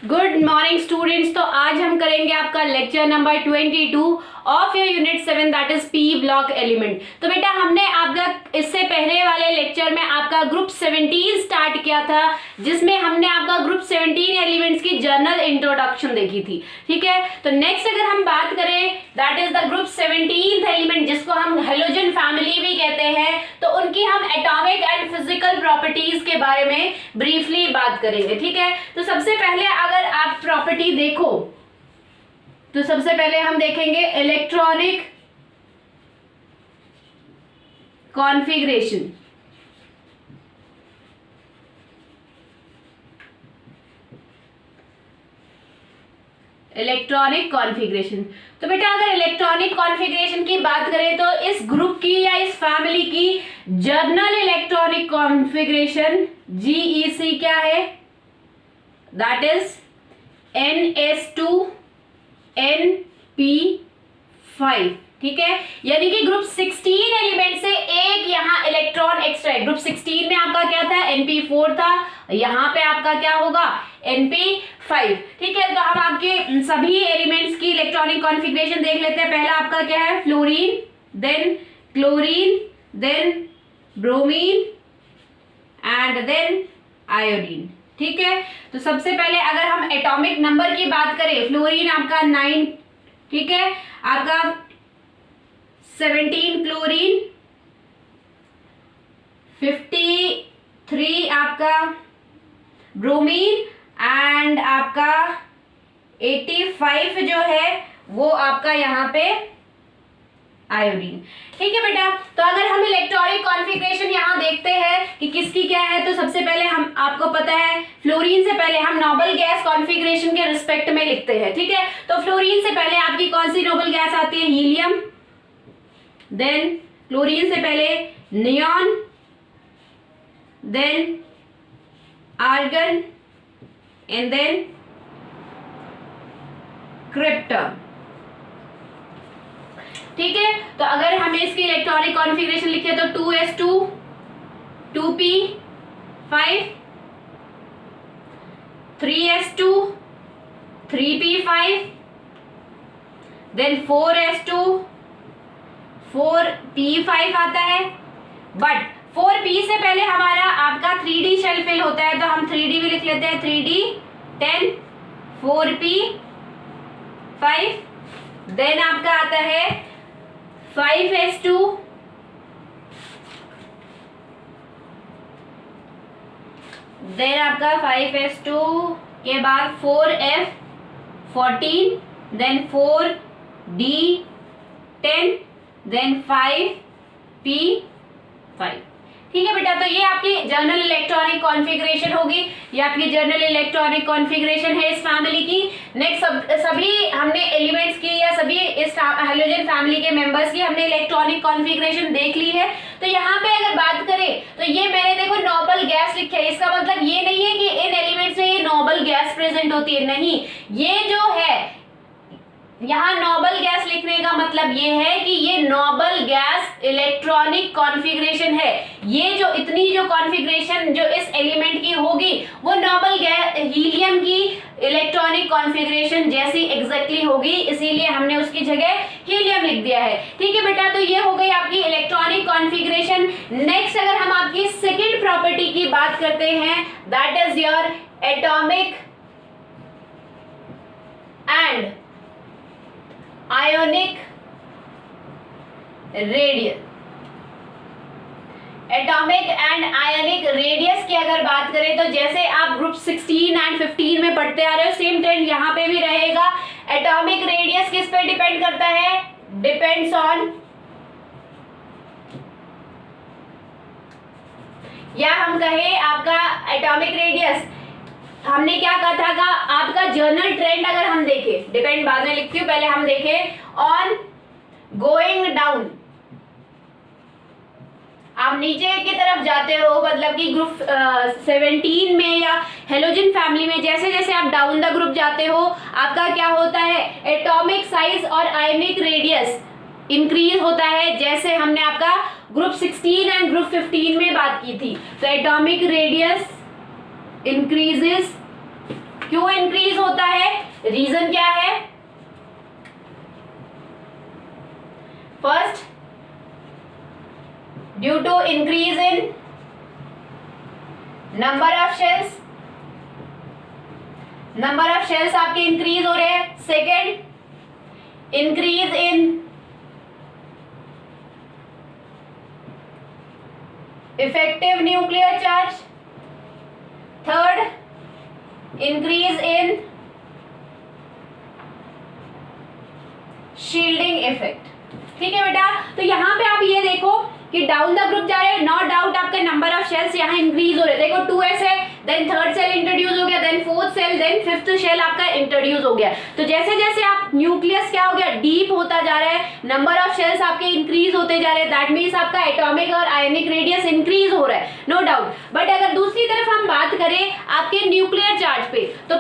Good morning students. तो आज हम करेंगे आपका lecture number 22 of your unit 7 that is P block element. तो बेटा हमने आपका इससे पहले वाले लेक्चर में आपका ग्रुप 17 स्टार्ट किया था, जिसमें हमने आपका ग्रुप 17 एलिमेंट्स की जर्नल इंट्रोडक्शन देखी थी। ठीक है, तो नेक्स्ट अगर हम बात करें that is the group 17th element, जिसको हम हेलोजन फैमिली भी कहते हैं, तो उनकी हम एटॉमिक एंड फिजिकल प्रॉपर्टीज के बारे में ब्रीफली बात करेंगे। ठीक है, तो सबसे पहले अगर आप प्रॉपर्टी देखो तो सबसे पहले हम देखेंगे इलेक्ट्रॉनिक कॉन्फ़िगरेशन। इलेक्ट्रॉनिक कॉन्फ़िगरेशन, तो बेटा अगर इलेक्ट्रॉनिक कॉन्फ़िगरेशन की बात करें तो इस ग्रुप की या इस फैमिली की जर्नल इलेक्ट्रॉनिक कॉन्फ़िगरेशन GEC क्या है? That is NS2NP5। ठीक है, यानी कि ग्रुप 16 एलिमेंट से एक यहाँ इलेक्ट्रॉन एक्स्ट्रा है। ग्रुप 16 में आपका क्या था? NP4 था, यहाँ पे आपका क्या होगा? NP5। ठीक है, तो हम आपके सभी एलिमेंट्स की इलेक्ट्रॉनिक कॉन्फ़िगरेशन देख लेते हैं। पहला आपका क्या है? Fluorine, then chlorine, then bromine and then iodine. ठीक है, तो सबसे पहले अगर हम एटॉमिक नंबर की बात करें, फ्लोरीन आपका 9, ठीक है, आपका 17 क्लोरीन, 53 आपका ब्रोमीन एंड आपका 85 जो है वो आपका यहाँ पे आयोडीन। ठीक है बेटा, तो अगर हम इलेक्ट्रॉनिक कॉन्फ़िगरेशन यहाँ देखते हैं कि किसकी क्या है, तो सबसे पहले हम आपको पता है फ्लोरीन से पहले हम नोबल गैस कॉन्फ़िगरेशन के रिस्पेक्ट में लिखते हैं। ठीक है, तो फ्लोरीन से पहले आपकी कौन सी नोबल गैस आती है? हीलियम, देन क्लोरीन से पहले neon, then argon and then krypton. ठीक है, तो अगर हमें इसकी इलेक्ट्रॉनिक कॉन्फ़िगरेशन लिखे तो 2s2 2p5 3s2 3p5 then 4s2 4p5 आता है। बट 4p से पहले हमारा आपका 3d शेल फिल होता है, तो हम 3d भी लिख लेते हैं। 3d 10 4p5 देन आपका आता है 5s2 देन आपका 5s2 के बाद 4f14 then 4d10 then 5p5। ठीक है बेटा, तो ये आपकी जर्नल इलेक्ट्रॉनिक कॉन्फ़िगरेशन होगी, ये आपकी जर्नल इलेक्ट्रॉनिक कॉन्फ़िगरेशन है इस फैमिली की। नेक्स्ट सभी हमने एलिमेंट्स की या सभी इस हेलोजन फैमिली के मेंबर्स की हमने इलेक्ट्रॉनिक कॉन्फ़िगरेशन देख ली है। तो यहाँ पे अगर बात करें तो ये मैंने देखो नोबल गैस लिखा है, इसका मतलब ये नहीं है कि इन एलिमेंट्स में ये नोबल गैस प्रेजेंट होती है, नहीं। ये जो है यहाँ नोबल गैस लिखने का मतलब ये है कि ये नोबल गैस इलेक्ट्रॉनिक कॉन्फ़िगरेशन है। ये जो इतनी जो कॉन्फ़िगरेशन जो इस एलिमेंट की होगी वो नोबल गैस हीलियम की इलेक्ट्रॉनिक कॉन्फ़िगरेशन जैसी एग्जैक्टली होगी, इसीलिए हमने उसकी जगह हीलियम लिख दिया है। ठीक है बेटा, तो ये हो गई आपकी इलेक्ट्रॉनिक कॉन्फ़िगरेशन। नेक्स्ट अगर हम आपकी सेकेंड प्रॉपर्टी की बात करते हैं that is your atomic and ionic radius. Atomic and ionic radius की अगर बात करें तो जैसे आप ग्रुप 16 एंड 15 में पढ़ते आ रहे हो, सेम ट्रेंड यहाँ पे भी रहेगा। एटॉमिक रेडियस किस पे डिपेंड करता है? डिपेंड्स ऑन, या हम कहें आपका एटॉमिक रेडियस, हमने क्या कहा था आपका जर्नल ट्रेंड अगर हम देखें, डिपेंड बाद में लिखती हूँ, पहले हम देखें ऑन गोइंग डाउन। आप नीचे की तरफ जाते हो, मतलब कि ग्रुप 17 में या हेलोजन फैमिली में जैसे जैसे आप डाउन द ग्रुप जाते हो आपका क्या होता है? एटॉमिक साइज और आयोनिक रेडियस इंक्रीज होता है, जैसे हमने आपका ग्रुप 16 एंड ग्रुप 15 में बात की थी। तो एटॉमिक रेडियस increases क्यों इंक्रीज होता है, रीजन क्या है? First, due to increase in number of shells, number of shells आपके इंक्रीज हो रहे हैं। Second, increase in effective nuclear charge. Third, increase in shielding effect. ठीक है बेटा, तो यहां पे आप ये देखो कि डाउन द ग्रुप जा रहे हैं, नो डाउट आपका नंबर ऑफ शेल्स यहाँ इंक्रीज हो रहे हैं। देखो 2s है, देन थर्ड सेल इंट्रोड्यूस हो गया, then fourth shell, then fifth shell आपका इंट्रोड्यूस हो गया। तो जैसे जैसे आप न्यूक्लियस क्या हो गया, डीप होता जा रहा है, नंबर ऑफ शेल्स आपके इंक्रीज होते जा रहे हैं, दैट मीन्स आपका एटॉमिक और आयनिक रेडियस इंक्रीज हो रहा है, नो डाउट। बट अगर दूसरी तरफ हम बात करें आपके न्यूक्लियर चार्ज पे, तो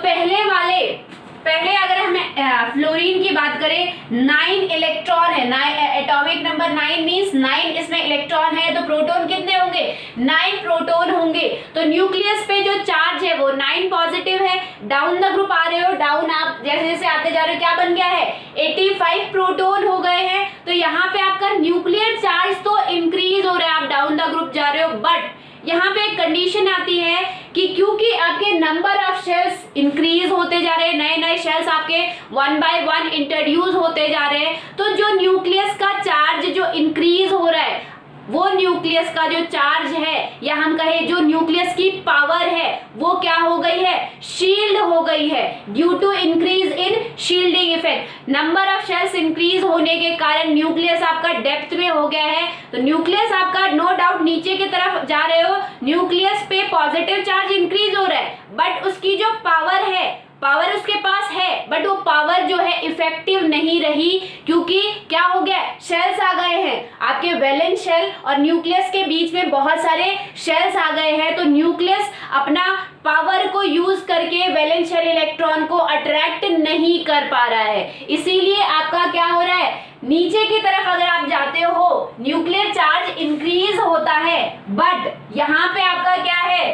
पहले अगर हमें फ्लोरीन की बात करें, 9 इलेक्ट्रॉन है, एटॉमिक नंबर 9 मींस 9 इसमें इलेक्ट्रॉन है, तो प्रोटॉन कितने होंगे, 9 प्रोटॉन होंगे। तो न्यूक्लियस पे जो चार्ज है वो 9 पॉजिटिव है। डाउन द ग्रुप आ रहे हो, डाउन आप जैसे जैसे आते जा रहे हो, क्या बन गया है, 85 प्रोटॉन हो गए हैं। तो यहाँ पे आपका न्यूक्लियर चार्ज तो इंक्रीज हो रहा है, आप डाउन द ग्रुप जा रहे हो, बट यहाँ पे एक कंडीशन आती है कि क्योंकि आपके नंबर ऑफ शेल्स इंक्रीज होते जा रहे हैं, नए नए शेल्स आपके 1 बाय 1 इंट्रोड्यूस होते जा रहे हैं, तो जो न्यूक्लियस का चार्ज जो इंक्रीज हो रहा है, वो न्यूक्लियस का जो चार्ज है, या हम कहे जो न्यूक्लियस की पावर है, वो क्या हो गई है, शील्ड हो गई है, due to increase in shielding effect. Number of shells increase होने के कारण न्यूक्लियस आपका डेप्थ में हो गया है, तो न्यूक्लियस आपका नो डाउट नीचे की तरफ जा रहे हो, न्यूक्लियस पे पॉजिटिव चार्ज इंक्रीज हो रहा है, बट उसकी जो पावर है, पावर उसके पास है, बट वो पावर जो है इफेक्टिव नहीं रही, क्योंकि क्या हो गया, शेल्स आ गए हैं आपके, वैलेंस शेल और न्यूक्लियस के बीच में बहुत सारे शेल्स आ गए हैं, तो न्यूक्लियस अपना पावर को यूज करके वैलेंस शेल इलेक्ट्रॉन को अट्रैक्ट नहीं कर पा रहा है, इसीलिए आपका क्या हो रहा है, नीचे की तरफ अगर आप जाते हो न्यूक्लियर चार्ज इंक्रीज होता है, बट यहाँ पे आपका क्या है,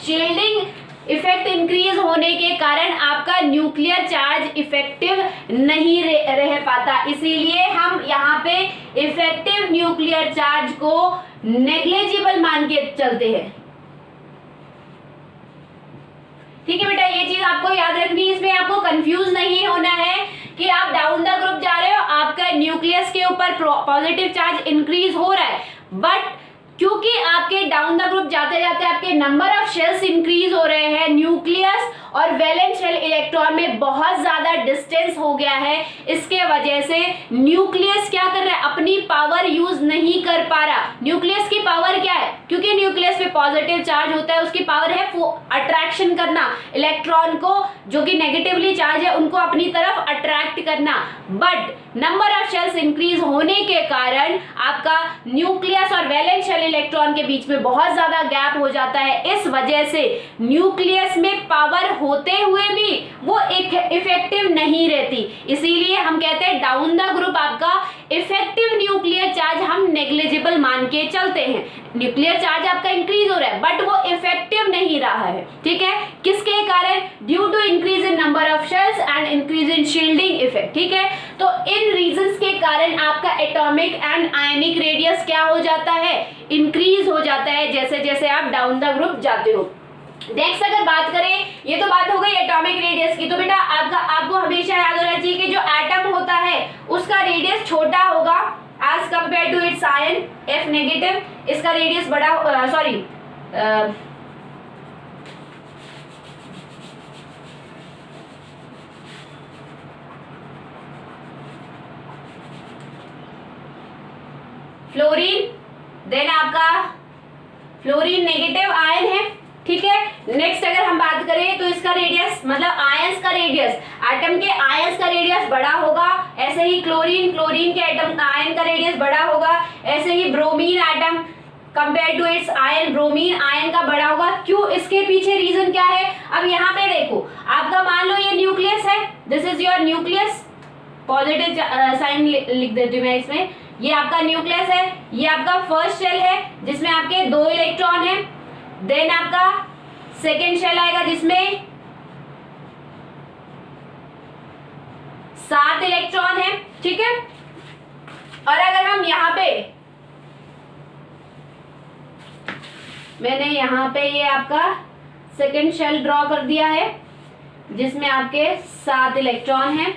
शील्डिंग इफेक्ट इंक्रीज होने के कारण आपका न्यूक्लियर चार्ज इफेक्टिव नहीं रह पाता, इसीलिए हम यहाँ पे इफेक्टिव न्यूक्लियर चार्ज को नेग्लिजिबल मान के चलते हैं। ठीक है बेटा, ये चीज आपको याद रखनी है, इसमें आपको कंफ्यूज नहीं होना है कि आप डाउन द ग्रुप जा रहे हो, आपका न्यूक्लियस के ऊपर पॉजिटिव चार्ज इंक्रीज हो रहा है, बट क्योंकि आपके डाउन द ग्रुप जाते जाते आपके नंबर ऑफ शेल्स इंक्रीज हो रहे हैं, न्यूक्लियस और वैलेंस शेल इलेक्ट्रॉन में बहुत ज्यादा डिस्टेंस हो गया है, इसके वजह से न्यूक्लियस क्या कर रहा है, अपनी पावर यूज नहीं कर पा रहा। न्यूक्लियस की पावर क्या है, क्योंकि न्यूक्लियस पे पॉजिटिव चार्ज होता है, उसकी पावर है अट्रैक्शन करना, इलेक्ट्रॉन को जो कि नेगेटिवली चार्ज है उनको अपनी तरफ अट्रैक्ट करना, but number of shells increase होने के कारण आपका न्यूक्लियस और वैलेंस शेल इलेक्ट्रॉन के बीच में बहुत ज्यादा गैप हो जाता है, इस वजह से न्यूक्लियस में पावर होते हुए भी वो इफेक्टिव नहीं रहती, इसीलिए हम कहते हैं डाउन द ग्रुप आपका इफेक्टिव न्यूक्लियर चार्ज हम नेग्लिजिबल मान के चलते हैं। न्यूक्लियर चार्ज आपका इंक्रीज हो रहा है, बट वो इफेक्टिव नहीं रहा है, ठीक है, किसके कारण, due to increase in number of shells and increase in shielding effect. ठीक है, तो इन रीजंस के कारण आपका एटॉमिक एंड आयनिक रेडियस क्या हो जाता है, इंक्रीज हो जाता है, जैसे जैसे आप डाउन द ग्रुप जाते हो। नेक्स्ट अगर बात करें, ये तो बात हो गई एटॉमिक रेडियस की, तो बेटा आपको हमेशा याद होना चाहिए कि जो एटम होता है उसका रेडियस छोटा होगा as compare to its ion, F negative, इसका रेडियस बड़ा, सॉरी फ्लोरीन, देन आपका फ्लोरीन नेगेटिव आयन है, ठीक है। नेक्स्ट अगर हम बात करें तो इसका रेडियस, मतलब आयंस का रेडियस, एटम के आयंस का रेडियस बड़ा होगा, ऐसे ही क्लोरीन के एटम आयन का रेडियस बड़ा होगा, ऐसे ही bromine atom compare to its ion, bromine ion का बड़ा होगा। क्यों, इसके पीछे रीजन क्या है, अब यहाँ पे देखो, आपका मान लो ये न्यूक्लियस है, this is your nucleus, positive sign लिख देती हूँ मैं इसमें, ये आपका न्यूक्लियस है, ये आपका फर्स्ट शेल है जिसमें आपके 2 इलेक्ट्रॉन है, देन आपका सेकेंड शेल आएगा जिसमें 7 इलेक्ट्रॉन है, ठीक है। और अगर हम यहाँ पे, मैंने यहाँ पे ये आपका सेकेंड शेल ड्रॉ कर दिया है जिसमें आपके 7 इलेक्ट्रॉन हैं,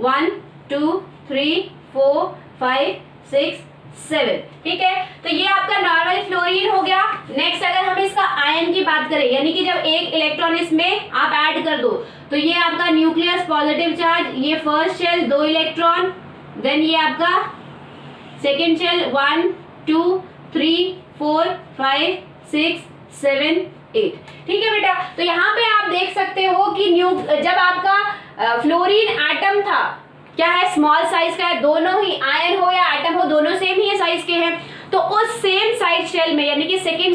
1 2 3 4 5 6 7, ठीक है। तो ये आपका नॉर्मल फ्लोरीन हो गया। नेक्स्ट अगर हम इसका आयन की बात करें, यानी कि जब एक इलेक्ट्रॉन इसमें आप ऐड कर दो तो ये आपका न्यूक्लियस पॉजिटिव चार्ज, ये फर्स्ट शेल 2 इलेक्ट्रॉन, देन ये आपका सेकेंड शेल 1 2 3 4 5 6 7 8, ठीक है बेटा। तो यहाँ पे आप देख सकते हो कि जब आपका फ्लोरीन एटम था, क्या है, स्मॉल साइज का है, दोनों ही आयन हो या एटम हो दोनों सेम ही साइज के हैं। तो उस सेम साइज शेल में, यानी कि सेकेंड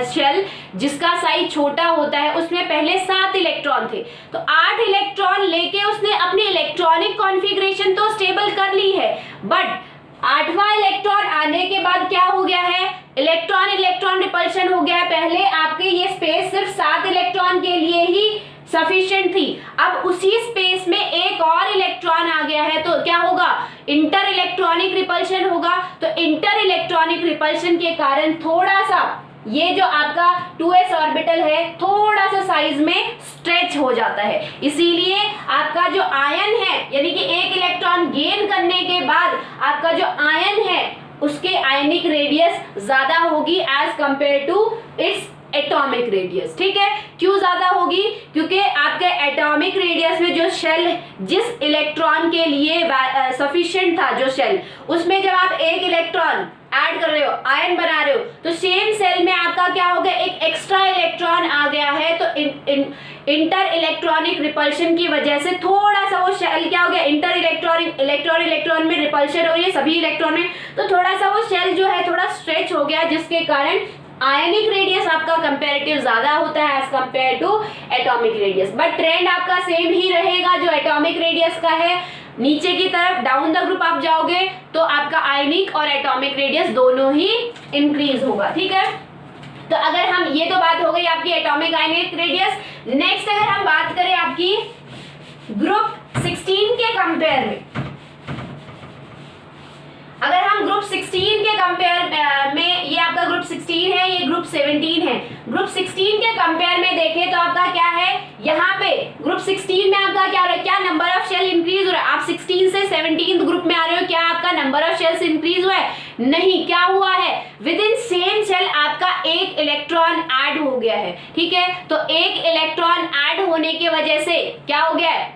शेल जिसका साइज छोटा होता है, उसमें पहले 7 इलेक्ट्रॉन थे, तो 8 इलेक्ट्रॉन लेके उसने अपनी इलेक्ट्रॉनिक कॉन्फ़िगरेशन तो स्टेबल कर ली है, बट 8वां इलेक्ट्रॉन आने के बाद क्या हो गया है, इलेक्ट्रॉन इलेक्ट्रॉन रिपल्शन हो गया है। पहले आपके ये स्पेस सिर्फ 7 इलेक्ट्रॉन के लिए ही सफिशिएंट थी, अब उसी स्पेस में एक और इलेक्ट्रॉन आ गया है, तो क्या होगा, इंटर इलेक्ट्रॉनिक रिपल्शन होगा। तो इंटर इलेक्ट्रॉनिक रिपल्शन के कारण थोड़ा सा ये जो आपका 2s ऑर्बिटल है थोड़ा सा साइज में स्ट्रेच हो जाता है, इसीलिए आपका जो आयन है, यानी कि एक इलेक्ट्रॉन गेन करने के बाद आपका जो आयन है उसके आयनिक रेडियस ज्यादा होगी as compare to its atomic radius, ठीक है। क्यों ज्यादा होगी, क्योंकि आपके एटॉमिक रेडियस में जो शेल जिस इलेक्ट्रॉन के लिए सफिशिएंट था, जो शेल उसमें जब आप एक इलेक्ट्रॉन ऐड कर रहे हो, आयन बना रहे हो, तो सेम सेल में आपका क्या हो गया, एक एक्स्ट्रा इलेक्ट्रॉन आ गया है, तो इंटर इलेक्ट्रॉनिक रिपल्शन की वजह से थोड़ा सा वो शेल क्या हो गया, इंटर इलेक्ट्रॉन में रिपल्शन हो रही है सभी इलेक्ट्रॉन में, तो थोड़ा सा वो शेल जो है थोड़ा स्ट्रेच हो गया, जिसके कारण आयनिक रेडियस आपका कंपैरेटिव ज्यादा होता है as compare to atomic radius. But trend आपका सेम ही रहेगा, जो एटॉमिक रेडियस का है नीचे की तरफ डाउन द ग्रुप आप जाओगे तो आपका आयनिक और एटॉमिक रेडियस दोनों ही इंक्रीज होगा, ठीक है। तो अगर हम, ये तो बात हो गई आपकी एटॉमिक आयनिक रेडियस। नेक्स्ट अगर हम बात करें आपकी ग्रुप 16 के कंपेयर में, अगर हम ग्रुप 16 के कंपेयर में, ये आपका ग्रुप 16 है, ये ग्रुप 17 है, ग्रुप 16 के कंपेयर में देखें तो आपका क्या है, यहाँ पे ग्रुप 16 में आपका क्या हो रहा है, क्या नंबर ऑफ शेल इंक्रीज हो रहा है, आप 16 से 17 ग्रुप में आ रहे हो, क्या आपका नंबर ऑफ शेल्स इंक्रीज हुआ है, नहीं, क्या हुआ है, विद इन सेम शेल आपका एक इलेक्ट्रॉन ऐड हो गया है, ठीक है। तो एक इलेक्ट्रॉन ऐड होने की वजह से क्या हो गया है,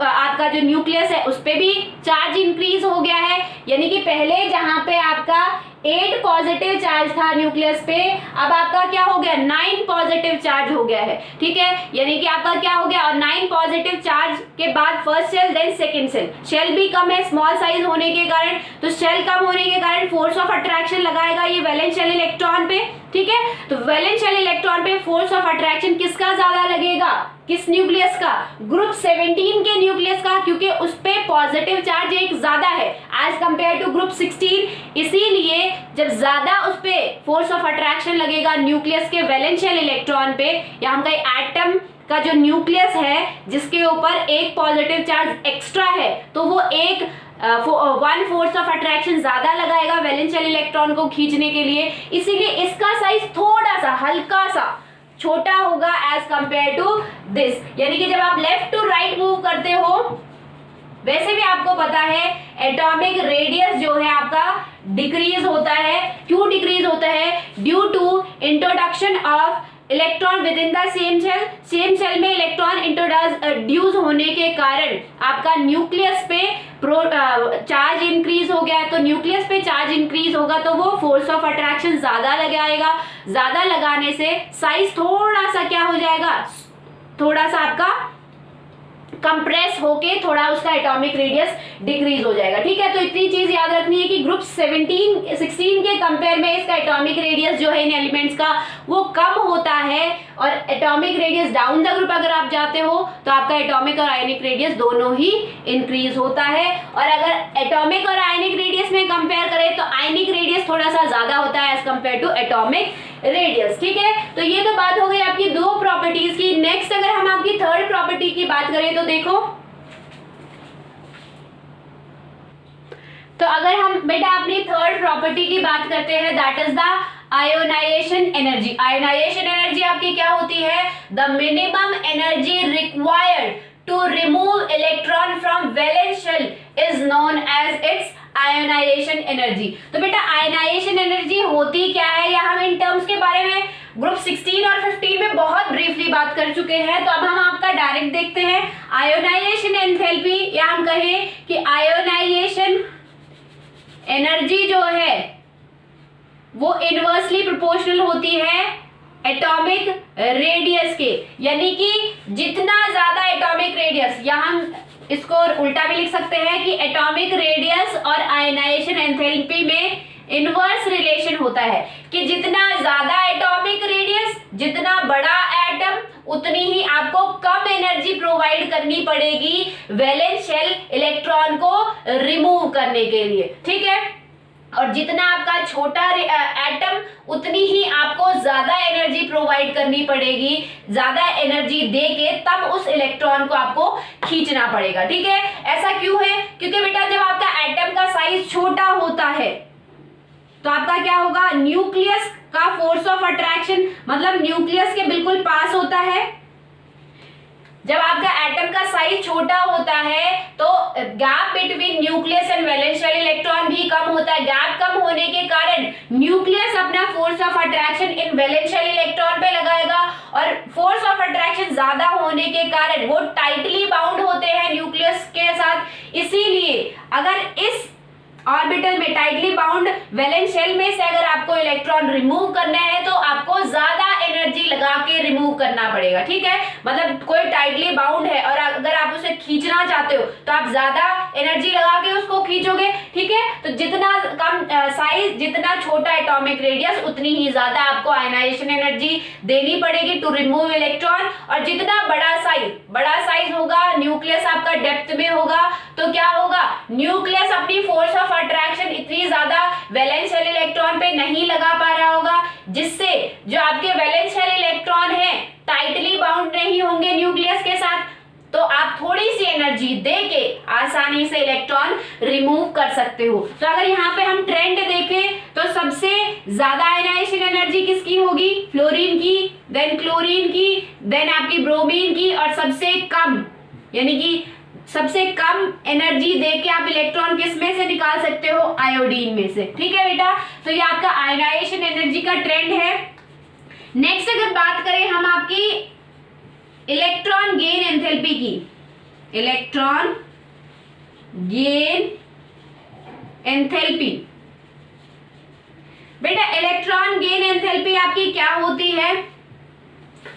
आपका जो न्यूक्लियस है उस पर भी चार्ज इंक्रीज हो गया है, यानी कि पहले जहां पे आपका 8 पॉजिटिव चार्ज था न्यूक्लियस पे, अब आपका क्या हो गया, 9 पॉजिटिव चार्ज हो गया है, ठीक है। यानी कि आपका क्या हो गया, और 9 पॉजिटिव चार्ज के बाद first shell then second shell, shell भी कम है स्मॉल साइज होने के कारण, तो शेल कम होने के कारण फोर्स ऑफ अट्रैक्शन लगाएगा ये वैलेंस शेल इलेक्ट्रॉन पे, ठीक है। तो वैलेंस शेल इलेक्ट्रॉन पे फोर्स ऑफ अट्रैक्शन किसका ज्यादा लगेगा, किस न्यूक्लियस का, ग्रुप 17 के न्यूक्लियस का, क्योंकि उस पे पॉजिटिव चार्ज एक ज्यादा है एज कंपेयर टू ग्रुप 16, इसीलिए जब ज्यादा उस पे फोर्स ऑफ अट्रैक्शन लगेगा न्यूक्लियस के वैलेंस शेल इलेक्ट्रॉन पे, या हम कहीं एटम का जो न्यूक्लियस है जिसके ऊपर एक पॉजिटिव चार्ज एक्स्ट्रा है, तो वो एक 1 फोर्स ऑफ अट्रैक्शन ज्यादा लगाएगा वैलेंस शेल इलेक्ट्रॉन को खींचने के लिए, इसीलिए इसका साइज थोड़ा सा हल्का सा छोटा होगा एज कंपेयर टू दिस। यानी कि जब आप लेफ्ट टू राइट मूव करते हो, वैसे भी आपको पता है एटॉमिक रेडियस जो है आपका डिक्रीज होता है, क्यों डिक्रीज होता है, due to introduction of electron within the same shell में इलेक्ट्रॉन इंट्रोड्यूस होने के कारण आपका न्यूक्लियस पे चार्ज इंक्रीज हो गया है, तो न्यूक्लियस पे चार्ज इंक्रीज होगा तो वो फोर्स ऑफ अट्रैक्शन ज्यादा लगाएगा, ज्यादा लगाने से साइज थोड़ा सा क्या हो जाएगा, थोड़ा सा आपका कंप्रेस होके थोड़ा उसका एटॉमिक रेडियस डिक्रीज हो जाएगा, ठीक है। तो इतनी चीज याद रखनी है कि ग्रुप 16 के कंपेयर में इसका एटॉमिक रेडियस जो है इन एलिमेंट्स का वो कम होता है, और atomic radius down the group अगर आप जाते हो तो आपका एटॉमिक और आयनिक रेडियस दोनों ही इंक्रीज होता है। और अगर एटॉमिक और आयनिक रेडियस में कंपेयर करें तो आयनिक रेडियस थोड़ा सा ज्यादा होता है as compare to atomic radius, ठीक है। तो ये तो बात हो गई आपकी 2 प्रॉपर्टीज की। नेक्स्ट अगर हम आपकी थर्ड प्रॉपर्टी की बात करें तो देखो, तो अगर हम बेटा अपनी थर्ड प्रॉपर्टी की बात करते हैं, that is the ionization energy. Ionization energy आपकी क्या होती है? The minimum energy required to remove electron from valence shell is known as its ionization energy. तो बेटा आयोनाइजेशन एनर्जी होती क्या है, या हम इन टर्म्स के बारे में ग्रुप 16 और 15 में बहुत ब्रीफली बात कर चुके हैं। तो अब हम आपका डायरेक्ट देखते हैं। आयोनाइजेशन एंथैल्पी, या हम कहें कि आयोनाइजेशन एनर्जी जो है वो इनवर्सली प्रोपोर्शनल होती है एटॉमिक रेडियस के, यानी कि जितना ज्यादा एटॉमिक रेडियस, या हम इसको उल्टा भी लिख सकते हैं कि एटॉमिक रेडियस और आयोनाइजेशन एंथैल्पी में इनवर्स रिलेशन होता है कि जितना ज्यादा एटॉमिक रेडियस, जितना बड़ा एटम, उतनी ही आपको कम एनर्जी प्रोवाइड करनी पड़ेगी वैलेंस शेल इलेक्ट्रॉन को रिमूव करने के लिए, ठीक है। और जितना आपका छोटा एटम, उतनी ही आपको ज्यादा एनर्जी प्रोवाइड करनी पड़ेगी, ज्यादा एनर्जी देके तब उस इलेक्ट्रॉन को आपको खींचना पड़ेगा, ठीक है। ऐसा क्यों है? क्योंकि बेटा जब आपका एटम का साइज छोटा होता है तो आपका क्या होगा, न्यूक्लियस का फोर्स ऑफ अट्रैक्शन, मतलब न्यूक्लियस के बिल्कुल पास होता है। जब आपका एटम का साइज छोटा होता है तो gap between nucleus and valence shell electron भी कम होता है। गैप कम होने के कारण न्यूक्लियस अपना force of attraction in valence shell electron पे लगाएगा, और फोर्स ऑफ अट्रैक्शन ज्यादा होने के कारण वो टाइटली बाउंड होते हैं न्यूक्लियस के साथ। इसीलिए अगर इस ऑर्बिटल में टाइटली बाउंड वैलेंस शेल में से अगर आपको इलेक्ट्रॉन रिमूव करना है तो आपको ज्यादा एनर्जी लगा के रिमूव करना पड़ेगा, ठीक है। मतलब कोई टाइटली बाउंड है और अगर आप उसे खींचना चाहते हो तो आप ज्यादा एनर्जी लगा के उसको खींचोगे, ठीक है। तो जितना कम साइज, जितना छोटा एटॉमिक रेडियस, उतनी ही ज्यादा आपको आयोनाइजेशन एनर्जी देनी पड़ेगी टू रिमूव इलेक्ट्रॉन। और जितना बड़ा साइज होगा, न्यूक्लियस आपका डेप्थ में होगा, तो क्या होगा, न्यूक्लियस अपनी फोर्स ऑफ अट्रैक्शन इतनी ज्यादा वैलेंस शेल इलेक्ट्रॉन पे नहीं लगा पा रहा होगा, जिससे जो आपके वैलेंस शेल इलेक्ट्रॉन है टाइटली बाउंड नहीं होंगे न्यूक्लियस के साथ, तो आप थोड़ी सी एनर्जी देके आसानी से इलेक्ट्रॉन रिमूव कर सकते हो। तो अगर यहाँ पे हम ट्रेंड देखें तो सबसे ज्यादा आयोनाइजेशन एनर्जी किसकी होगी, फ्लोरीन की, देन क्लोरीन की, देन आपकी ब्रोमीन की, और सबसे कम, यानी कि सबसे कम एनर्जी देके आप इलेक्ट्रॉन किस में से निकाल सकते हो, आयोडीन में से, ठीक है बेटा। तो ये आपका आयोनाइजेशन एनर्जी का ट्रेंड है। नेक्स्ट अगर बात करें हम आपकी इलेक्ट्रॉन गेन एंथैल्पी की, इलेक्ट्रॉन गेन एंथैल्पी, बेटा इलेक्ट्रॉन गेन एंथैल्पी आपकी क्या होती है,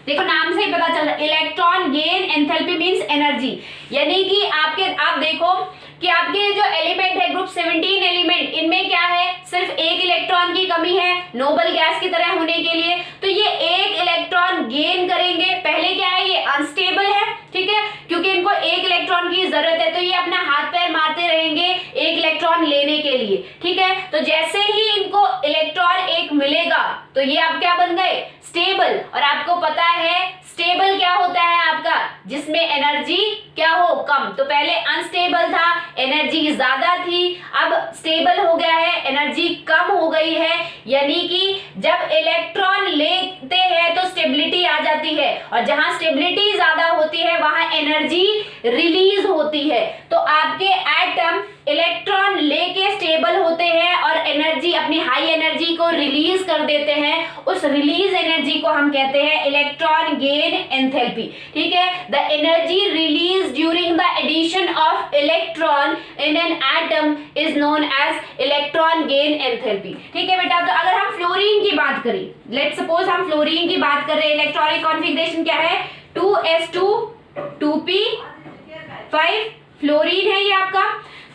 देखो नाम से ही पता चल रहा है, electron gain enthalpy means energy, यानी कि आप देखो कि आपके जो एलिमेंट है ग्रुप 17 एलिमेंट, इनमें क्या है, सिर्फ एक इलेक्ट्रॉन की कमी है नोबल गैस की तरह होने के लिए, तो ये एक इलेक्ट्रॉन गेन करेंगे। पहले क्या है, ये अनस्टेबल है, ठीक है, क्योंकि इनको एक इलेक्ट्रॉन की जरूरत है, तो ये अपना हाथ पैर मारते रहेंगे एक इलेक्ट्रॉन लेने के लिए, ठीक है। तो जैसे ही इनको इलेक्ट्रॉन एक मिलेगा तो ये आप क्या बन गए, स्टेबल। और आपको पता है स्टेबल क्या होता है आपका, जिसमें एनर्जी क्या हो, कम। तो पहले अनस्टेबल था, एनर्जी ज्यादा थी, अब स्टेबल हो गया है, एनर्जी कम हो गई है, यानी कि जब इलेक्ट्रॉन लेते हैं तो स्टेबिलिटी आ जाती है, और जहां स्टेबिलिटी ज्यादा होती है वहां एनर्जी रिलीज होती है। तो आपके एटम इलेक्ट्रॉन लेके स्टेबल होते हैं और एनर्जी, अपनी हाई एनर्जी को रिलीज कर देते हैं। उस रिलीज एनर्जी को हम कहते हैं इलेक्ट्रॉन गेन एंथैल्पी, ठीक है। The energy release during the addition of electron in an atom is known as electron gain enthalpy, ठीक है बेटा। तो अगर हम फ्लोरीन की बात करें, लेट्स सपोज हम फ्लोरीन की बात कर रहे हैं, इलेक्ट्रॉनिक कॉन्फ़िगरेशन क्या है, 2s2 2p5 फ्लोरीन है ये आपका।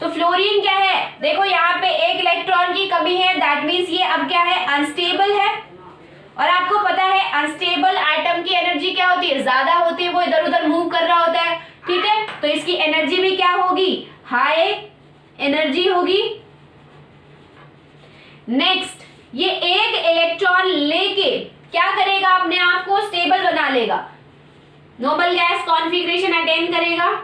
तो फ्लोरीन क्या है, देखो यहाँ पे एक इलेक्ट्रॉन की कमी है, दैट मींस ये अब क्या है, अनस्टेबल है। और आपको पता है अनस्टेबल एटम की एनर्जी क्या होती है, ज्यादा होती है, वो इधर उधर मूव कर रहा होता है, ठीक है। तो इसकी एनर्जी भी क्या होगी, हाई एनर्जी होगी। नेक्स्ट, ये एक इलेक्ट्रॉन लेके क्या करेगा, अपने आप को स्टेबल बना लेगा, नोबल गैस कॉन्फ़िगरेशन अटेन करेगा।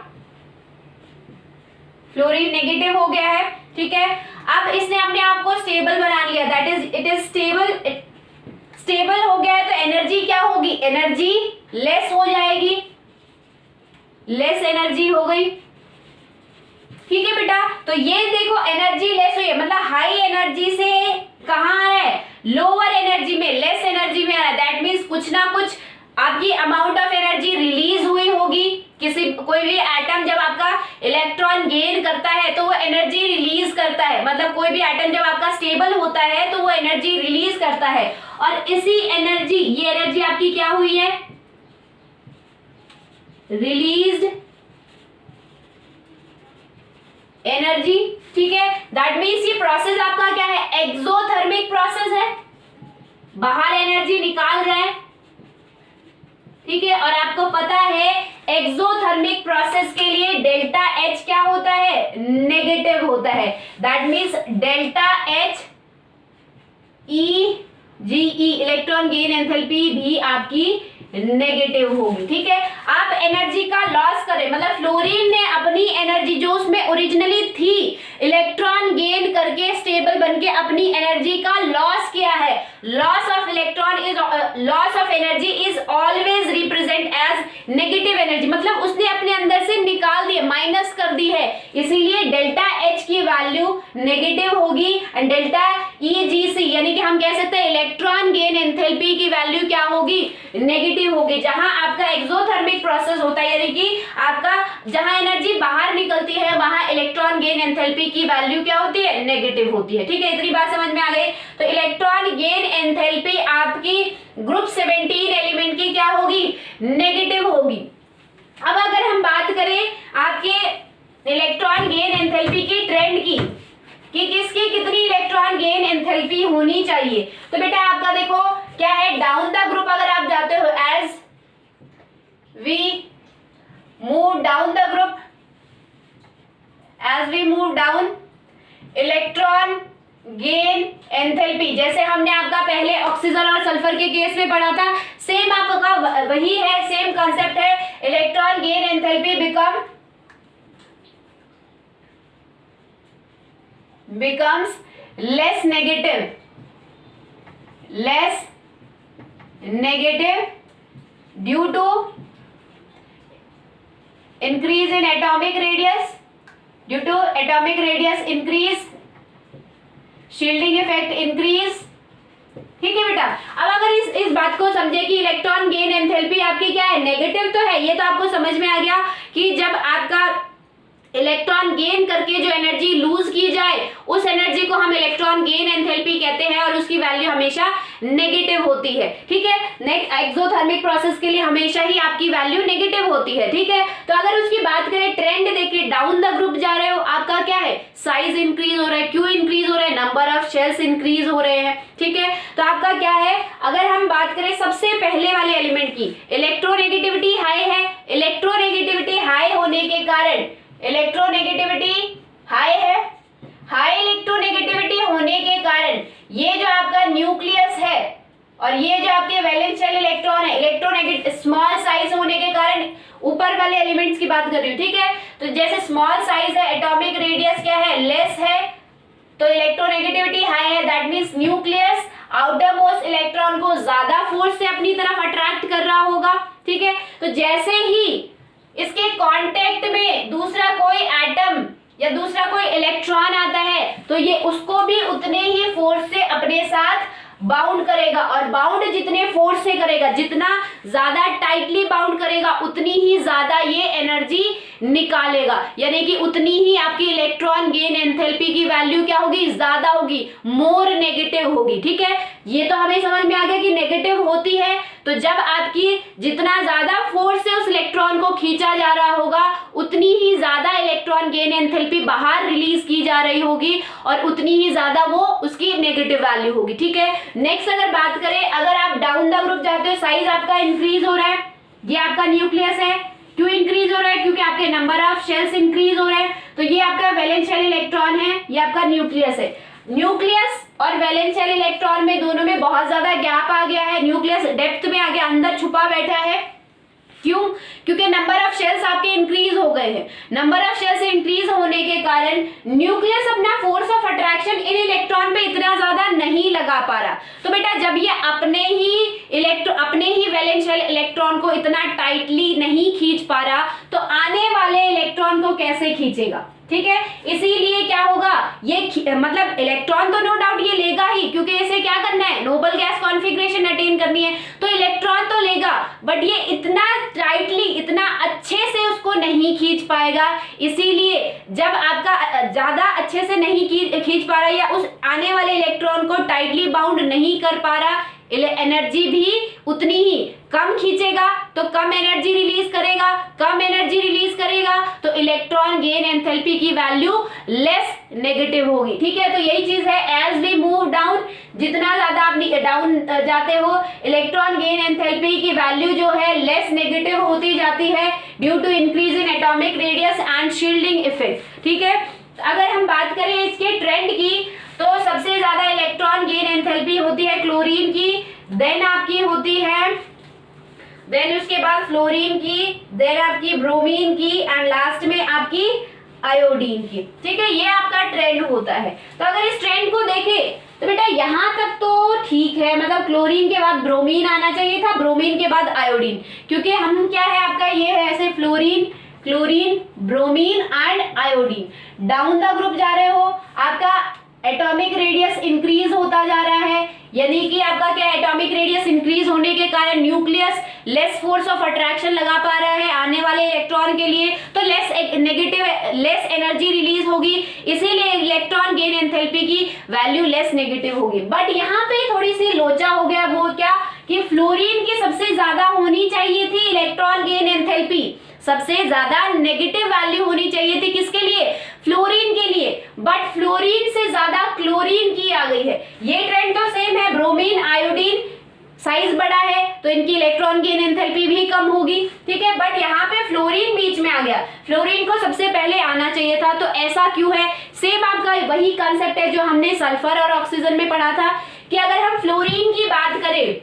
फ्लोरीन नेगेटिव हो गया है, ठीक है। अब इसने अपने आप को स्टेबल बना लिया, that is it is stable हो गया है, तो एनर्जी क्या होगी, एनर्जी लेस हो जाएगी, लेस एनर्जी हो गई। ठीक है बेटा, तो ये देखो एनर्जी लेस हुई है, मतलब हाई एनर्जी से कहाँ आ रहा है, लोअर एनर्जी में, लेस एनर्जी में आ रहा है। दैट मीन्स कुछ ना कुछ आपकी अमाउंट ऑफ एनर्जी रिलीज हुई होगी। कोई भी एटम जब आपका इलेक्ट्रॉन गेन करता है तो वो एनर्जी रिलीज करता है, मतलब कोई भी एटम जब आपका स्टेबल होता है तो वो एनर्जी रिलीज करता है, और इसी एनर्जी, ये एनर्जी आपकी क्या हुई है, रिलीज्ड एनर्जी। ठीक है, दैट मीन्स ये प्रोसेस आपका क्या है, एक्सोथर्मिक प्रोसेस है, बाहर एनर्जी निकाल रहे हैं। ठीक है, और आपको पता है एक्सोथर्मिक प्रोसेस के लिए डेल्टा एच क्या होता है, नेगेटिव होता है। That means delta H E G E, electron gain enthalpy भी आपकी नेगेटिव होगी। ठीक है, आप एनर्जी का लॉस करें, मतलब फ्लोरीन ने अपनी एनर्जी जो उसमें ओरिजिनली थी, इलेक्ट्रॉन गेन करके स्टेबल बनके अपनी एनर्जी का लॉस किया है। Loss of electron is, loss of energy is always represent as negative energy, मतलब उसने अपने अंदर से निकाल दी, माइनस कर दी है, इसीलिए डेल्टा एच की वैल्यू नेगेटिव होगी। एंड डेल्टा ई जी सी, यानी कि हम कह सकते हैं इलेक्ट्रॉन गेन एंथैल्पी की वैल्यू क्या होगी, नेगेटिव होगी। जहां आपका एक्सोथर्मिक प्रोसेस होता है, यानी कि आपका जहां एनर्जी बाहर निकलती है वहां इलेक्ट्रॉन गेन एंथैल्पी की वैल्यू क्या होती है, नेगेटिव होती है। ठीक है, इतनी बात समझ में आ गई। तो इलेक्ट्रॉन गेन एंथैल्पी आपकी ग्रुप 17 एलिमेंट की क्या होगी, नेगेटिव होगी। अब अगर हम बात करें आपके इलेक्ट्रॉन गेन एंथैल्पी की ट्रेंड की, कि किसकी कितनी इलेक्ट्रॉन गेन एंथैल्पी होनी चाहिए, तो बेटा आपका देखो क्या है, डाउन द ग्रुप अगर आप जाते हो, as we move down the group, as we move down, electron gain enthalpy, जैसे हमने आपका पहले ऑक्सीजन और सल्फर के केस में पढ़ा था, सेम आपका वही है, सेम कॉन्सेप्ट है। Electron gain enthalpy becomes less negative due to increase in atomic radius, increase, shielding effect increase। ठीक है बेटा, अब अगर इस बात को समझे कि इलेक्ट्रॉन गेन एंथैल्पी आपकी क्या है, नेगेटिव तो है, ये तो आपको समझ में आ गया कि जब आपका इलेक्ट्रॉन गेन करके जो एनर्जी लूज की जाए उस एनर्जी को हम इलेक्ट्रॉन गेन एंथैल्पी कहते हैं, और उसकी वैल्यू हमेशा नेगेटिव होती है। ठीक है, एक्सोथर्मिक प्रोसेस के लिए हमेशा ही आपकी वैल्यू नेगेटिव होती है। ठीक है, तो अगर उसकी बात करें, ट्रेंड देखिए, डाउन द ग्रुप जा रहे हो, आपका क्या है, साइज इंक्रीज हो रहा है, क्यों इंक्रीज हो रहा है, नंबर ऑफ शेल्स इंक्रीज हो रहे हैं। ठीक है, तो आपका क्या है, अगर हम बात करें सबसे पहले वाले एलिमेंट की, इलेक्ट्रोनेगेटिविटी हाई है, इलेक्ट्रोनेगेटिविटी हाई होने के कारण, इलेक्ट्रोनेगेटिविटी हाई है, हाई इलेक्ट्रोनेगेटिविटी होने के कारण ये जो आपका न्यूक्लियस है और ये जो आपके वैलेंस शेल इलेक्ट्रॉन है, इलेक्ट्रोनेगेटिव स्मॉल साइज होने के कारण, ऊपर वाले एलिमेंट्स की बात कर रही हूँ। ठीक है, तो जैसे स्मॉल साइज है, एटॉमिक रेडियस क्या है, लेस है, तो इलेक्ट्रोनेगेटिविटी हाई है, that means nucleus outer most electron को ज्यादा फोर्स से अपनी तरफ अट्रैक्ट कर रहा होगा। ठीक है, तो जैसे ही इसके कांटेक्ट में दूसरा कोई एटम या दूसरा कोई इलेक्ट्रॉन आता है तो ये उसको भी उतने ही फोर्स से अपने साथ बाउंड करेगा, और बाउंड जितने फोर्स से करेगा, जितना ज्यादा टाइटली बाउंड करेगा उतनी ही ज्यादा ये एनर्जी निकालेगा, यानी कि उतनी ही आपकी इलेक्ट्रॉन गेन एंथैल्पी की वैल्यू क्या होगी, ज्यादा होगी, मोर नेगेटिव होगी। ठीक है, ये तो हमें समझ में आ गया कि नेगेटिव होती है, तो जब आपकी जितना ज्यादा फोर्स से उस इलेक्ट्रॉन को खींचा जा रहा होगा उतनी ही ज्यादा इलेक्ट्रॉन गेन एंथैल्पी बाहर रिलीज की जा रही होगी, और उतनी ही ज्यादा वो उसकी नेगेटिव वैल्यू होगी। ठीक है, नेक्स्ट अगर बात करें, अगर आप डाउन द ग्रुप जाते हो, साइज आपका इंक्रीज हो रहा है, ये आपका न्यूक्लियस है, क्यों इंक्रीज हो रहा है, क्योंकि आपके नंबर ऑफ शेल्स इंक्रीज हो रहे हैं, तो ये आपका वैलेंस शेल इलेक्ट्रॉन है, ये आपका न्यूक्लियस है। न्यूक्लियस और वैलेंस शेल इलेक्ट्रॉन में दोनों में बहुत ज्यादा गैप आ गया है, न्यूक्लियस डेप्थ में आ गया, अंदर छुपा बैठा है, क्यों? क्योंकि नंबर ऑफ शेल्स आपके इंक्रीज हो गए हैं। नंबर ऑफ शेल्स इंक्रीज होने के कारण न्यूक्लियस अपना force of attraction in electron पे इतना ज्यादा नहीं लगा पा रहा। तो बेटा जब ये अपने ही वैलेंस शेल इलेक्ट्रॉन को इतना टाइटली नहीं खींच पा रहा, तो आने वाले इलेक्ट्रॉन को कैसे खींचेगा? ठीक है, इसीलिए क्या होगा, ये मतलब इलेक्ट्रॉन तो नो डाउट ये लेगा ही, क्योंकि इसे क्या करना है, नोबल गैस कॉन्फ़िगरेशन अटेन करनी है, तो इलेक्ट्रॉन तो लेगा, बट ये इतना टाइटली, इतना अच्छे से उसको नहीं खींच पाएगा। इसीलिए जब आपका ज्यादा अच्छे से नहीं खींच पा रहा या उस आने वाले इलेक्ट्रॉन को टाइटली बाउंड नहीं कर पा रहा, एनर्जी भी उतनी ही कम खींचेगा, तो कम एनर्जी रिलीज करेगा, कम एनर्जी रिलीज करेगा तो इलेक्ट्रॉन गेन एंथैल्पी की वैल्यू लेस नेगेटिव होगी। ठीक है, तो यही चीज है, एज वी मूव डाउन, जितना ज्यादा आप डाउन जाते हो, इलेक्ट्रॉन गेन एंथैल्पी की वैल्यू जो है लेस नेगेटिव होती जाती है due to increase in atomic radius and shielding effect. ठीक है, अगर हम बात करें इसके ट्रेंड की, तो सबसे ज्यादा इलेक्ट्रॉन गेन एंथैल्पी होती है क्लोरीन की, देन आपकी होती है, देन उसके बाद फ्लोरीन की, देन आपकी ब्रोमीन की, एंड लास्ट में आपकी आयोडीन की। ठीक है, ये आपका ट्रेंड होता है। तो अगर इस ट्रेंड को देखें तो बेटा यहाँ तक तो ठीक है, मतलब क्लोरीन के बाद ब्रोमीन आना चाहिए था, ब्रोमीन के बाद आयोडीन, क्योंकि हम क्या है आपका ये है ऐसे fluorine, chlorine, bromine and iodine. Down the group जा रहे हो, आपका एटॉमिक रेडियस इंक्रीज होता जा रहा है, यानी कि आपका क्या एटॉमिक रेडियस इंक्रीज होने के कारण nucleus less force of attraction लगा पा रहा है आने वाले इलेक्ट्रॉन के लिए, तो लेस एनर्जी रिलीज होगी, इसीलिए इलेक्ट्रॉन गेन एंथैल्पी की वैल्यू लेस नेगेटिव होगी। बट यहाँ पे थोड़ी सी लोचा हो गया, वो क्या कि फ्लोरीन की सबसे ज्यादा होनी चाहिए थी इलेक्ट्रॉन गेन एंथैल्पी, सबसे ज्यादा नेगेटिव वैल्यू होनी चाहिए थी, किसके लिए, फ्लोरीन के लिए, बट फ्लोरीन से ज्यादा क्लोरीन की आ गई है। ये ट्रेंड तो सेम है, ब्रोमीन, आयोडीन साइज बड़ा है तो इनकी इलेक्ट्रॉन गेन एंथैल्पी भी कम होगी। ठीक है, बट यहाँ पे फ्लोरीन बीच में आ गया, फ्लोरीन को सबसे पहले आना चाहिए था, तो ऐसा क्यों है? सेम आपका वही कंसेप्ट है जो हमने सल्फर और ऑक्सीजन में पढ़ा था, कि अगर हम फ्लोरीन की बात करें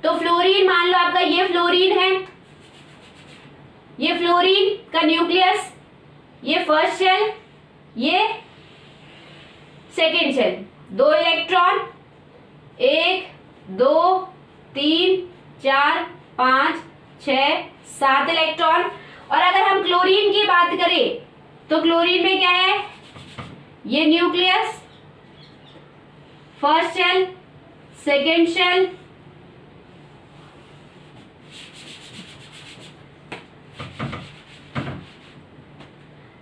तो फ्लोरीन, मान लो आपका ये फ्लोरीन है, ये फ्लोरीन का न्यूक्लियस, ये फर्स्ट शेल, ये सेकेंड शेल, 2 इलेक्ट्रॉन, 1 2 3 4 5 6 7 इलेक्ट्रॉन। और अगर हम क्लोरीन की बात करें तो क्लोरीन में क्या है, ये nucleus, first shell, second shell,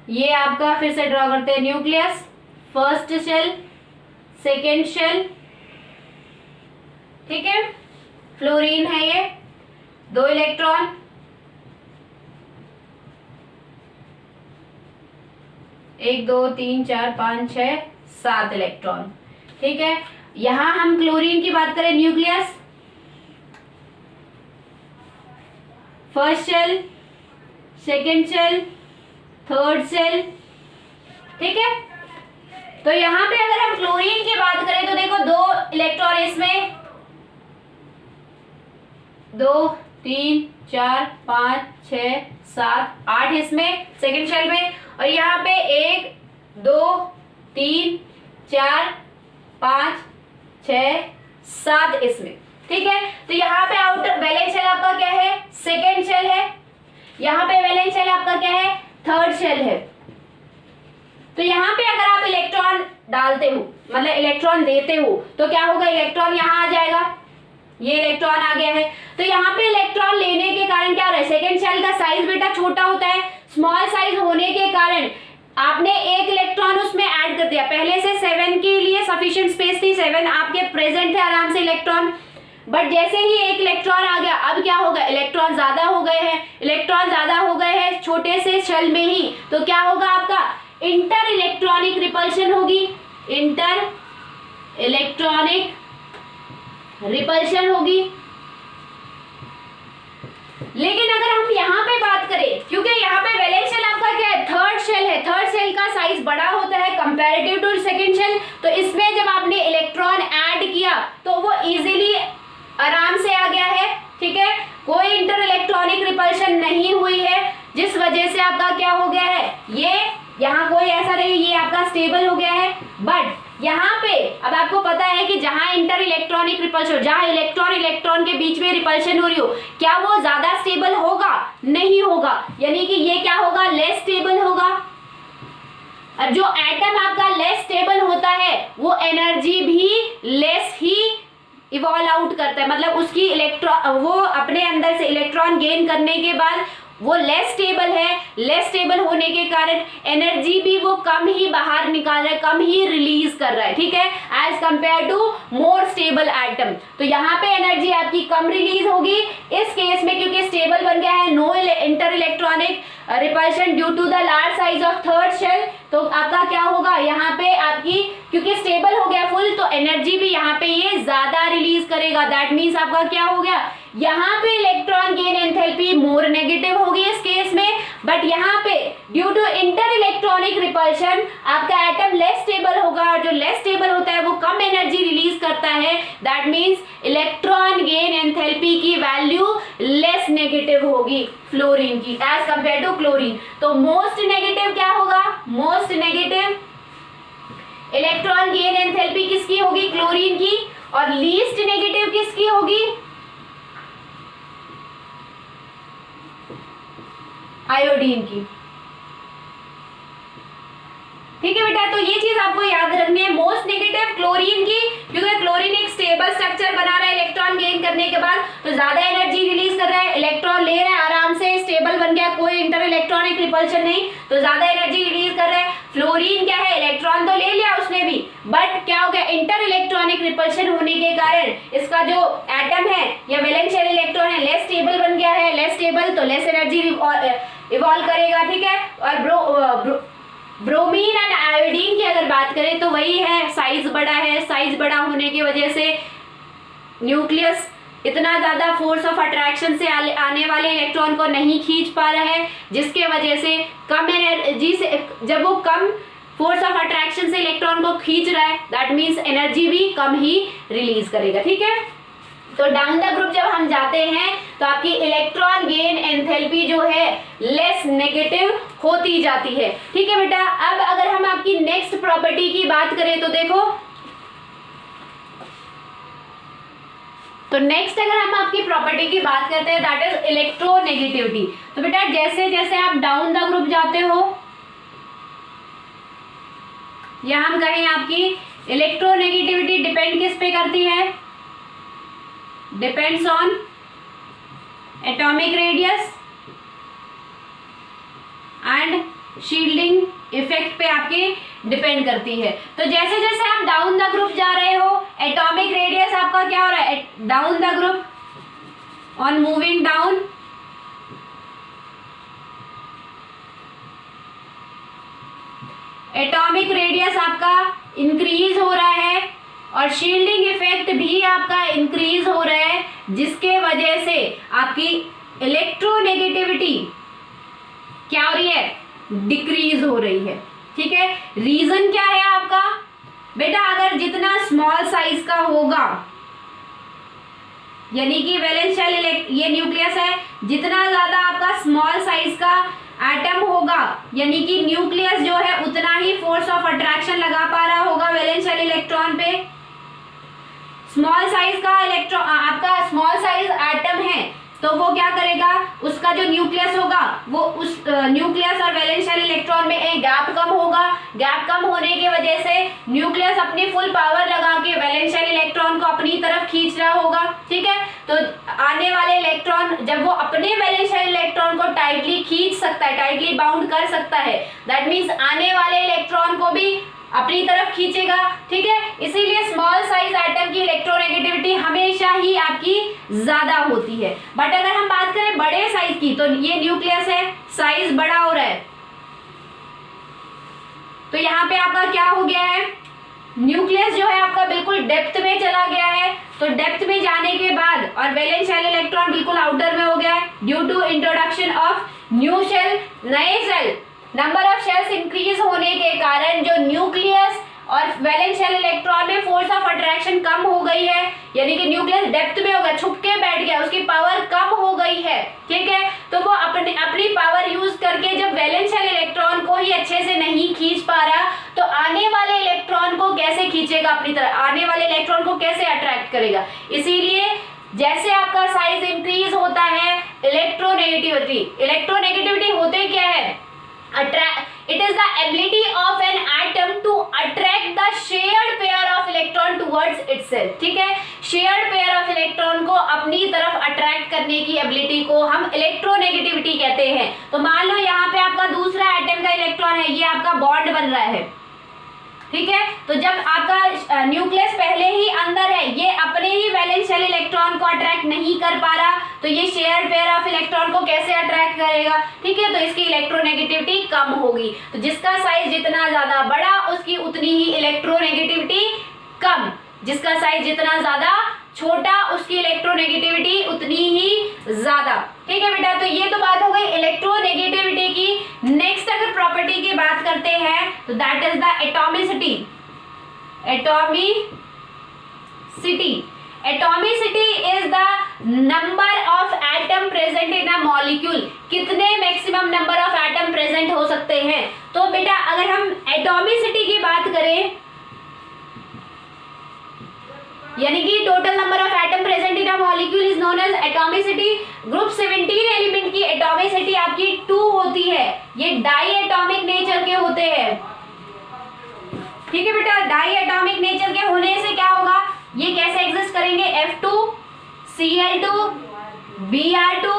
ये आपका फिर से ड्रॉ करते हैं, nucleus, first shell, second shell. ठीक है, फ्लोरीन है ये, 2 इलेक्ट्रॉन, 1 2 3 4 5 6 7 इलेक्ट्रॉन। ठीक है, यहां हम क्लोरीन की बात करें, nucleus, first shell, second shell, third shell. ठीक है, तो यहां पे अगर हम क्लोरीन की बात करें तो देखो 2 इलेक्ट्रॉन इसमें, 2 3 4 5 6 7 8 इसमें सेकेंड शेल में, और यहाँ पे 1 2 3 4 5 6 7 इसमें। ठीक है, तो यहाँ पे आउटर वैलेंस शेल आपका क्या है, सेकेंड शेल है, यहाँ पे वैलेंस शेल आपका क्या है, थर्ड शेल है। तो यहाँ पे अगर आप इलेक्ट्रॉन डालते हो, मतलब इलेक्ट्रॉन देते हो, तो क्या होगा, इलेक्ट्रॉन यहाँ आ जाएगा, ये इलेक्ट्रॉन आ गया है, तो यहाँ पे इलेक्ट्रॉन लेने के कारण क्या हो रहा है, सेकेंड शेल का साइज बेटा छोटा होता है, स्मॉल साइज होने के कारण आपने 1 इलेक्ट्रॉन उसमें ऐड कर दिया, पहले से 7 के लिए सफिशिएंट स्पेस थी, 7 आपके प्रेजेंट थे आराम से इलेक्ट्रॉन, बट जैसे ही 1 इलेक्ट्रॉन आ गया, अब क्या होगा, इलेक्ट्रॉन ज्यादा हो गए हैं, इलेक्ट्रॉन ज्यादा हो गए हैं छोटे से शेल में ही, तो क्या होगा, आपका इंटर इलेक्ट्रॉनिक रिपल्शन होगी, इंटर इलेक्ट्रॉनिक रिपल्शन होगी। लेकिन अगर हम यहाँ पे बात करें, क्योंकि यहाँ पे वैलेंस शेल आपका क्या है, थर्ड शेल है, थर्ड शेल का साइज बड़ा होता है कंपैरेटिव टू सेकंड शेल, तो इसमें जब आपने इलेक्ट्रॉन ऐड किया तो वो इजीली आराम से आ गया है। ठीक है, कोई इंटर इलेक्ट्रॉनिक वजह से आपका क्या हो गया है, ये यहाँ कोई ऐसा नहीं, ये आपका स्टेबल हो गया है। बट यहाँ पे अब आपको पता है कि जहां इंटर इलेक्ट्रॉनिक रिपल्शन, जहां इलेक्ट्रॉन इलेक्ट्रॉन के बीच में रिपल्शन हो रही हो, क्या वो ज्यादा स्टेबल होगा? नहीं होगा, यानी कि ये क्या होगा, लेस स्टेबल होगा। अब जो एटम आपका लेस स्टेबल होता है वो एनर्जी भी लेस ही इवॉल्व आउट करता है, मतलब उसकी इलेक्ट्रॉन, वो अपने अंदर से इलेक्ट्रॉन गेन करने के बाद वो लेस स्टेबल है। लेस स्टेबल होने के कारण एनर्जी भी वो कम ही बाहर निकाल रहा है, कम ही रिलीज कर रहा है, ठीक है, as compare to more stable atom. तो यहाँ पे एनर्जी आपकी कम रिलीज होगी इस केस में, क्योंकि स्टेबल बन गया है, no inter electronic repulsion due to the large size of third shell. तो आपका क्या होगा, यहाँ पे आपकी क्योंकि स्टेबल हो गया फुल, तो एनर्जी भी यहाँ पे ये ज्यादा रिलीज करेगा। दैट मीन्स आपका क्या हो गया, यहाँ पे electron gain enthalpy more negative होगी इस केस में। बट यहाँ पे due to inter electronic repulsion आपका एटम लेस स्टेबल होगा, और जो लेस स्टेबल होता है वो कम एनर्जी रिलीज करता है। That means electron gain enthalpy की वैल्यू लेस नेगेटिव होगी फ्लोरीन की एज कंपेयर टू क्लोरीन। तो मोस्ट नेगेटिव क्या होगा, most negative electron gain enthalpy किसकी होगी, क्लोरीन की, और लीस्ट नेगेटिव किसकी होगी, आयोडीन की। ठीक है बेटा, तो ये चीज आपको याद रखनी है, मोस्ट नेगेटिव क्लोरीन की, क्योंकि क्लोरीन एक स्टेबल स्ट्रक्चर बना रहा है इलेक्ट्रॉन गेन करने के बाद, तो ज्यादा एनर्जी रिलीज कर रहा है, इलेक्ट्रॉन ले रहा है आराम से, स्टेबल बन गया, कोई इंटर इलेक्ट्रॉनिक रिपल्शन नहीं, तो ज्यादा एनर्जी रिलीज कर रहा है। फ्लोरीन क्या है, इलेक्ट्रॉन तो ले लिया उसने भी, बट क्या हो गया, इंटर इलेक्ट्रॉनिक रिपल्शन होने के कारण इसका जो एटम है या वैलेंस शेल इलेक्ट्रॉन है लेस स्टेबल बन गया है। लेस स्टेबल तो लेस एनर्जी इवॉल्व करेगा, ठीक है। और ब्रोमीन एंड आयोडीन की अगर बात करें तो वही है, साइज बड़ा है, साइज बड़ा होने की वजह से न्यूक्लियस इतना ज्यादा फोर्स ऑफ अट्रैक्शन से आने वाले इलेक्ट्रॉन को नहीं खींच पा रहा है, जिसके वजह से कम एनर्जी से, जब वो कम फोर्स ऑफ अट्रैक्शन से इलेक्ट्रॉन को खींच रहा है, दैट मीन्स एनर्जी भी कम ही रिलीज करेगा, ठीक है। तो डाउन द ग्रुप जब हम जाते हैं तो आपकी इलेक्ट्रॉन गेन एंथैल्पी जो है लेस नेगेटिव होती जाती है, ठीक है बेटा। अब अगर हम आपकी नेक्स्ट प्रॉपर्टी की बात करें तो देखो, तो नेक्स्ट अगर हम आपकी प्रॉपर्टी की बात करते हैं दैट इज इलेक्ट्रोनेगेटिविटी। तो बेटा जैसे जैसे आप डाउन द ग्रुप जाते हो, या हम कहें आपकी इलेक्ट्रोनेगेटिविटी डिपेंड किस पे करती है, depends on atomic radius and shielding effect पे आपके डिपेंड करती है। तो जैसे जैसे आप डाउन द ग्रुप जा रहे हो, एटॉमिक रेडियस आपका क्या हो रहा है, down the group on moving down atomic radius आपका इंक्रीज हो रहा है और शील्डिंग इफेक्ट भी आपका इंक्रीज हो रहा है, जिसके वजह से आपकी इलेक्ट्रोनेगेटिविटी क्या हो रही है, डिक्रीज हो रही है, ठीक है। रीजन क्या है आपका बेटा, अगर जितना स्मॉल साइज का होगा, यानी कि वैलेंस शेल ये न्यूक्लियस है, जितना ज्यादा आपका स्मॉल साइज का एटम होगा, यानी कि न्यूक्लियस जो है उतना ही फोर्स ऑफ अट्रैक्शन लगा पा रहा होगा वैलेंस शेल इलेक्ट्रॉन पे। स्मॉल साइज का इलेक्ट्रॉन, आपका स्मॉल साइज एटम है, तो वो क्या करेगा, उसका जो न्यूक्लियस होगा वो उस न्यूक्लियस और वैलेंस शेल इलेक्ट्रॉन में एक गैप कम होगा। गैप कम होने की वजह से न्यूक्लियस अपनी फुल पावर लगा के वैलेंस शेल इलेक्ट्रॉन को अपनी तरफ खींच रहा होगा, ठीक है। तो आने वाले इलेक्ट्रॉन जब वो अपने वैलेंस शेल इलेक्ट्रॉन को टाइटली खींच सकता है, टाइटली बाउंड कर सकता है, दैट मीन्स आने वाले इलेक्ट्रॉन को भी अपनी तरफ खींचेगा, ठीक है। इसीलिए स्मॉल साइज एटम की इलेक्ट्रोनेगेटिविटी हमेशा ही आपकी ज्यादा होती है। बट अगर हम बात करें बड़े साइज की, तो ये न्यूक्लियस है, साइज बड़ा हो रहा है, तो यहाँ पे आपका क्या हो गया है, न्यूक्लियस जो है आपका बिल्कुल डेप्थ में चला गया है। तो डेप्थ में जाने के बाद और वैलेंस शेल इलेक्ट्रॉन बिल्कुल आउटर में हो गया है, due to introduction of new shell, नए shell, number of shells increase होने के कारण जो न्यूक्लियस और वैलेंस शेल इलेक्ट्रॉन में फोर्स ऑफ अट्रैक्शन कम हो गई है, यानी कि न्यूक्लियस डेप्थ में होगा, छुप के बैठ गया, उसकी पावर कम हो गई है, ठीक है। तो वो अपनी पावर यूज करके कैसे खींचेगा अपनी तरफ, आने वाले इलेक्ट्रॉन को कैसे अट्रैक्ट करेगा। इसीलिए जैसे आपका साइज इंक्रीज होता है, इलेक्ट्रोनेगेटिविटी होते क्या है, it is the ability of an atom to attract the shared pair of electron towards itself। ठीक है, shared pair of electron को अपनी तरफ अट्रैक्ट करने की एबिलिटी को हम इलेक्ट्रोनेगेटिविटी कहते हैं। तो मान लो यहाँ पे आपका दूसरा एटम का इलेक्ट्रॉन है, ये आपका बॉन्ड बन रहा है, ठीक है। तो जब आपका न्यूक्लियस पहले ही अंदर है, ये अपने ही वैलेंस शेल इलेक्ट्रॉन को अट्रैक्ट नहीं कर पा रहा, तो ये शेयर पेयर ऑफ इलेक्ट्रॉन को कैसे अट्रैक्ट करेगा, ठीक है। तो इसकी इलेक्ट्रोनेगेटिविटी कम होगी। तो जिसका साइज जितना ज्यादा बड़ा उसकी उतनी ही इलेक्ट्रोनेगेटिविटी कम, जिसका साइज जितना ज्यादा छोटा उसकी इलेक्ट्रोनेगेटिविटी उतनी ही ज्यादा। ठीक है बेटा, तो ये तो बात हो गई इलेक्ट्रोनेगेटिविटी की। नेक्स्ट अगर प्रॉपर्टी की बात करते हैं तो that is the atomicity. Atomicity is the number of atom present in a molecule. कितने maximum number of atom present हो सकते हैं। तो बेटा अगर हम एटॉमिसिटी की बात करें, यानी कि total number of atom present in a molecule is known as atomicity. Group 17 element की एटॉमिसिटी आपकी 2 होती है। ये डाई एटॉमिक नेचर के होते हैं, ठीक है बेटा। डाई एटॉमिक नेचर के होने से क्या होगा, ये कैसे एग्जिस्ट करेंगे, F2 Cl2 Br2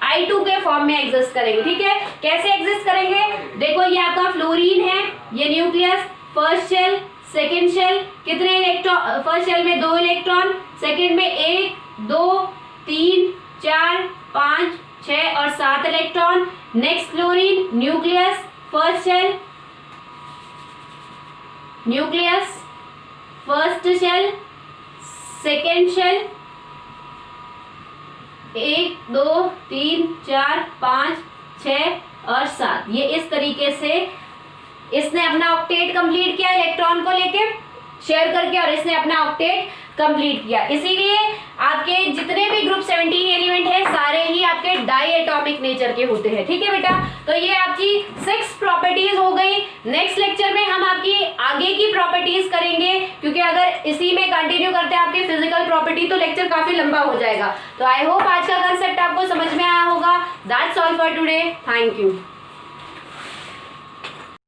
I2 के फॉर्म में एग्जिस्ट करेंगे। ठीक है, कैसे एग्जिस्ट करेंगे, देखो ये आपका फ्लोरीन है, ये nucleus, first shell, second shell, कितने इलेक्ट्रॉन, फर्स्ट शेल में 2 इलेक्ट्रॉन, सेकेंड में 1 2 3 4 5 6 और 7 electron. Next fluorine, nucleus, first shell, nucleus, first shell, second shell, 1 2 3 4 5 6 और 7। ये इस तरीके से इसने अपना ऑक्टेट कंप्लीट किया इलेक्ट्रॉन को लेके शेयर करके, और इसने अपना ऑक्टेट कंप्लीट किया। इसीलिए आपके जितने भी ग्रुप 17 एलिमेंट है सारे ही आपके डाई एटॉमिक नेचर के होते हैं। ठीक है बेटा, तो ये आपकी 6 प्रॉपर्टीज हो गई। नेक्स्ट लेक्चर में हम आपकी आगे की प्रॉपर्टीज करेंगे, क्योंकि अगर इसी में कंटिन्यू करते हैं आपकी फिजिकल प्रॉपर्टी तो लेक्चर काफी लंबा हो जाएगा। तो आई होप आज का कंसेप्ट आपको समझ में आया होगा। That's all for today, thank you.